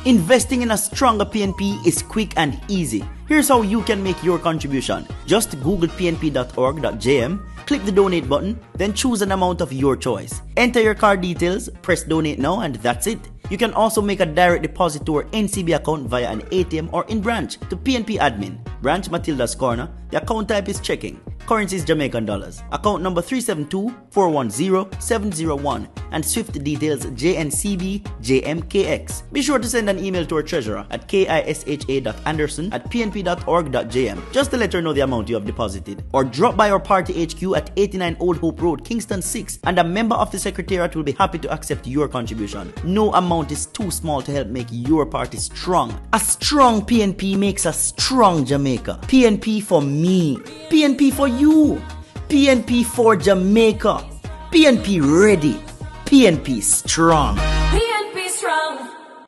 Investing in a Stronger PNP is quick and easy. Here's how you can make your contribution. Just Google pnp.org.jm, click the donate button, then choose an amount of your choice. Enter your card details, press donate now, and that's it. You can also make a direct deposit to our NCB account via an ATM or in branch to PNP admin, branch Matilda's Corner. The account type is checking. Currency is Jamaican dollars. Account number 372-410-701 and SWIFT details JNCB-JMKX. Be sure to send an email to our treasurer at kisha.anderson@pnp.org.jm just to let her know the amount you have deposited. Or drop by our party HQ at 89 Old Hope Road, Kingston 6, and a member of the Secretariat will be happy to accept your contribution. No amount is too small to help make your party strong. A strong PNP makes a strong Jamaica. PNP for me. PNP for you. PNP for Jamaica. PNP ready. PNP strong.